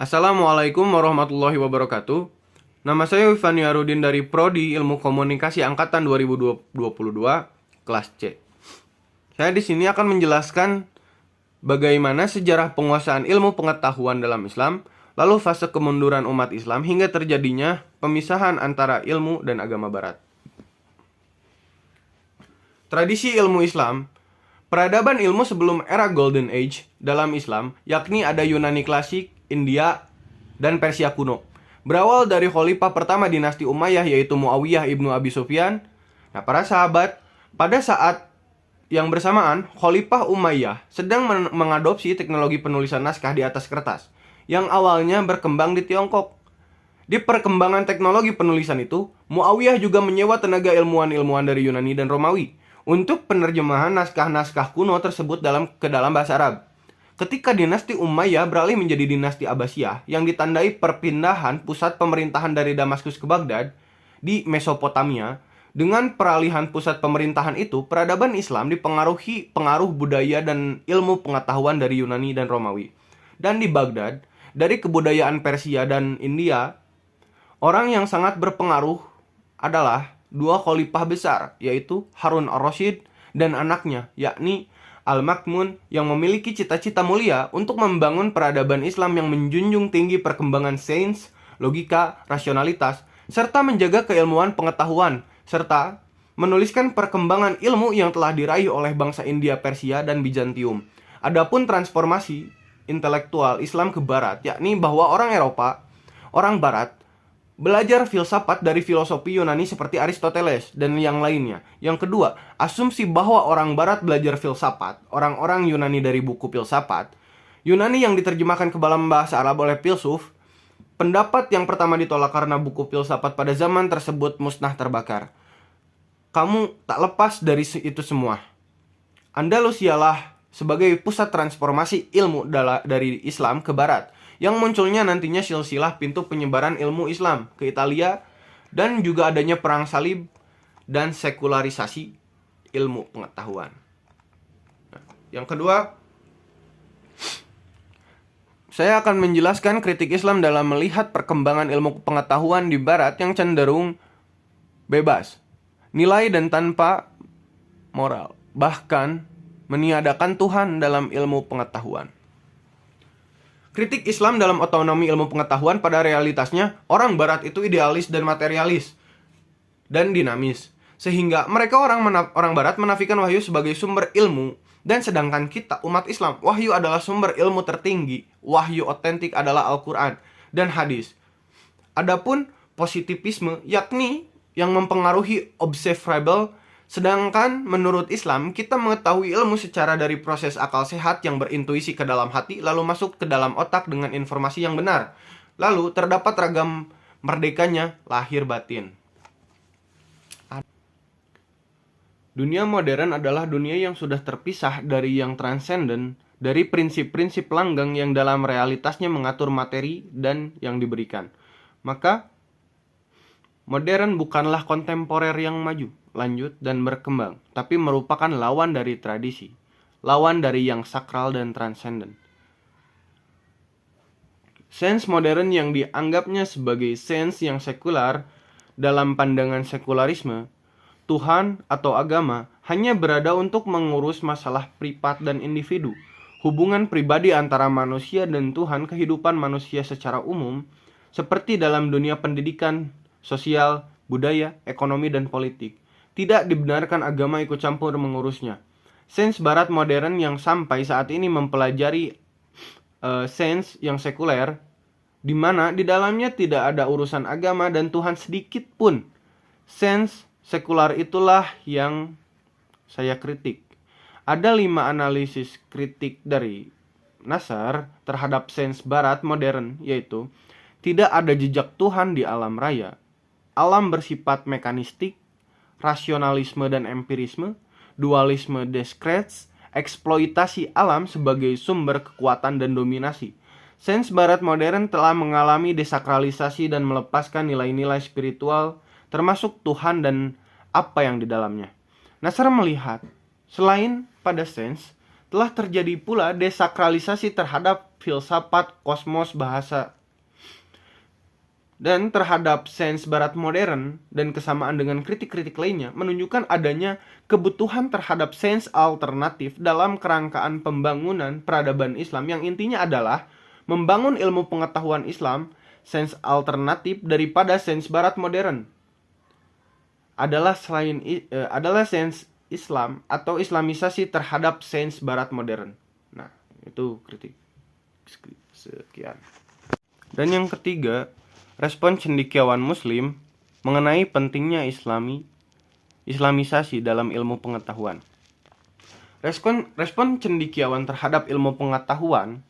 Assalamualaikum warahmatullahi wabarakatuh. Nama saya Wifani Arudin dari Prodi Ilmu Komunikasi Angkatan 2022, kelas C. Saya di sini akan menjelaskan bagaimana sejarah penguasaan ilmu pengetahuan dalam Islam, lalu fase kemunduran umat Islam hingga terjadinya pemisahan antara ilmu dan agama barat. Tradisi ilmu Islam. Peradaban ilmu sebelum era Golden Age dalam Islam, yakni ada Yunani klasik, India, dan Persia kuno. Berawal dari khalifah pertama dinasti Umayyah yaitu Muawiyah ibnu Abi Sufyan. Nah, para sahabat, pada saat yang bersamaan, Khalifah Umayyah sedang mengadopsi teknologi penulisan naskah di atas kertas yang awalnya berkembang di Tiongkok. Di perkembangan teknologi penulisan itu, Muawiyah juga menyewa tenaga ilmuwan-ilmuwan dari Yunani dan Romawi untuk penerjemahan naskah-naskah kuno tersebut ke dalam bahasa Arab. Ketika dinasti Umayyah beralih menjadi dinasti Abbasiyah yang ditandai perpindahan pusat pemerintahan dari Damaskus ke Baghdad di Mesopotamia, dengan peralihan pusat pemerintahan itu, peradaban Islam dipengaruhi pengaruh budaya dan ilmu pengetahuan dari Yunani dan Romawi. Dan di Baghdad, dari kebudayaan Persia dan India, orang yang sangat berpengaruh adalah dua khalifah besar, yaitu Harun ar-Rasyid dan anaknya, yakni Al-Ma'mun, yang memiliki cita-cita mulia untuk membangun peradaban Islam yang menjunjung tinggi perkembangan sains, logika, rasionalitas, serta menjaga keilmuan pengetahuan, serta menuliskan perkembangan ilmu yang telah diraih oleh bangsa India, Persia, dan Bizantium. Adapun transformasi intelektual Islam ke Barat, yakni bahwa orang Eropa, orang Barat, belajar filsafat dari filosofi Yunani seperti Aristoteles dan yang lainnya. Yang kedua, asumsi bahwa orang Barat belajar filsafat, orang-orang Yunani dari buku filsafat, Yunani yang diterjemahkan ke dalam bahasa Arab oleh filsuf. Pendapat yang pertama ditolak karena buku filsafat pada zaman tersebut musnah terbakar. Kamu tak lepas dari itu semua. Andalusialah sebagai pusat transformasi ilmu dari Islam ke Barat, yang munculnya nantinya silsilah pintu penyebaran ilmu Islam ke Italia, dan juga adanya perang salib dan sekularisasi ilmu pengetahuan. Nah, yang kedua, saya akan menjelaskan kritik Islam dalam melihat perkembangan ilmu pengetahuan di Barat yang cenderung bebas, nilai dan tanpa moral, bahkan meniadakan Tuhan dalam ilmu pengetahuan. Kritik Islam dalam otonomi ilmu pengetahuan pada realitasnya, orang Barat itu idealis dan materialis dan dinamis, sehingga mereka orang Barat menafikan wahyu sebagai sumber ilmu, dan sedangkan kita umat Islam, wahyu adalah sumber ilmu tertinggi. Wahyu otentik adalah Al-Quran dan hadis. Adapun positivisme, yakni yang mempengaruhi observable, sedangkan menurut Islam, kita mengetahui ilmu secara dari proses akal sehat yang berintuisi ke dalam hati, lalu masuk ke dalam otak dengan informasi yang benar. Lalu terdapat ragam merdekanya lahir batin. Dunia modern adalah dunia yang sudah terpisah dari yang transenden, dari prinsip-prinsip langgang yang dalam realitasnya mengatur materi dan yang diberikan. Maka, modern bukanlah kontemporer yang maju, lanjut, dan berkembang, tapi merupakan lawan dari tradisi, lawan dari yang sakral dan transenden. Sains modern yang dianggapnya sebagai sains yang sekular, dalam pandangan sekularisme, Tuhan atau agama hanya berada untuk mengurus masalah privat dan individu, hubungan pribadi antara manusia dan Tuhan, kehidupan manusia secara umum, seperti dalam dunia pendidikan, sosial, budaya, ekonomi, dan politik. Tidak dibenarkan agama ikut campur mengurusnya. Sains Barat modern yang sampai saat ini mempelajari sains yang sekuler, di mana di dalamnya tidak ada urusan agama dan Tuhan sedikit pun. Sains sekular itulah yang saya kritik. Ada 5 analisis kritik dari Nasr terhadap sains Barat modern, yaitu tidak ada jejak Tuhan di alam raya, alam bersifat mekanistik, rasionalisme dan empirisme, dualisme Descartes, eksploitasi alam sebagai sumber kekuatan dan dominasi. Sains Barat modern telah mengalami desakralisasi dan melepaskan nilai-nilai spiritual, termasuk Tuhan dan apa yang di dalamnya. Nasr melihat, selain pada sains, telah terjadi pula desakralisasi terhadap filsafat, kosmos, bahasa, dan terhadap sains barat modern dan kesamaan dengan kritik-kritik lainnya menunjukkan adanya kebutuhan terhadap sains alternatif dalam kerangkaan pembangunan peradaban Islam yang intinya adalah membangun ilmu pengetahuan Islam, sains alternatif daripada sains barat modern. Adalah sains Islam atau islamisasi terhadap sains barat modern. Nah, itu kritik. Sekian. Dan yang ketiga, respon cendekiawan muslim mengenai pentingnya islamisasi dalam ilmu pengetahuan. Respon cendekiawan terhadap ilmu pengetahuan,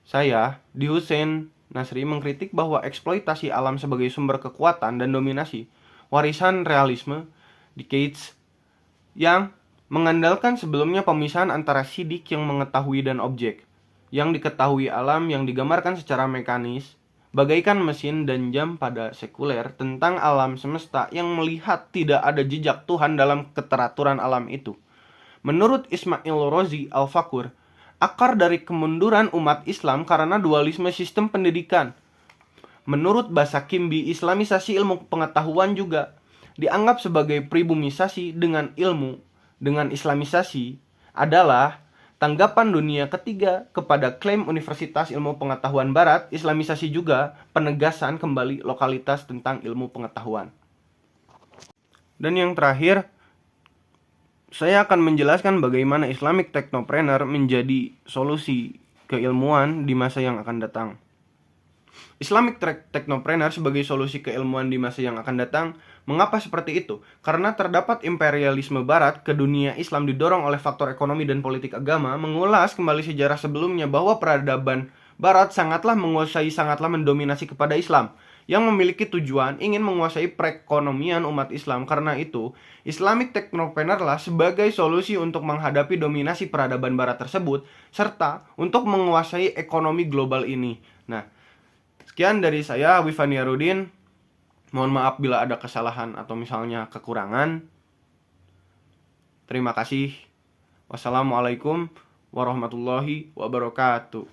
saya, di Hussein Nasri, mengkritik bahwa eksploitasi alam sebagai sumber kekuatan dan dominasi, warisan realisme di Keats yang mengandalkan sebelumnya pemisahan antara sidik yang mengetahui dan objek, yang diketahui alam yang digambarkan secara mekanis, bagaikan mesin dan jam pada sekuler tentang alam semesta yang melihat tidak ada jejak Tuhan dalam keteraturan alam itu. Menurut Ismail Rozi Al-Fakur, akar dari kemunduran umat Islam karena dualisme sistem pendidikan. Menurut Basa Kimbi, islamisasi ilmu pengetahuan juga dianggap sebagai pribumisasi dengan islamisasi adalah tanggapan dunia ketiga kepada klaim Universitas Ilmu Pengetahuan Barat. Islamisasi juga penegasan kembali lokalitas tentang ilmu pengetahuan. Dan yang terakhir, saya akan menjelaskan bagaimana Islamic Technopreneur menjadi solusi keilmuan di masa yang akan datang. Islamic Technopreneur sebagai solusi keilmuan di masa yang akan datang. Mengapa seperti itu? Karena terdapat imperialisme barat ke dunia Islam didorong oleh faktor ekonomi dan politik agama. Mengulas kembali sejarah sebelumnya bahwa peradaban barat sangatlah mendominasi kepada Islam, yang memiliki tujuan ingin menguasai perekonomian umat Islam. Karena itu, Islamic Technopreneur lah sebagai solusi untuk menghadapi dominasi peradaban barat tersebut, serta untuk menguasai ekonomi global ini. Nah, sekian dari saya, Wifani Arudin. Mohon maaf bila ada kesalahan atau misalnya kekurangan. Terima kasih. Wassalamualaikum warahmatullahi wabarakatuh.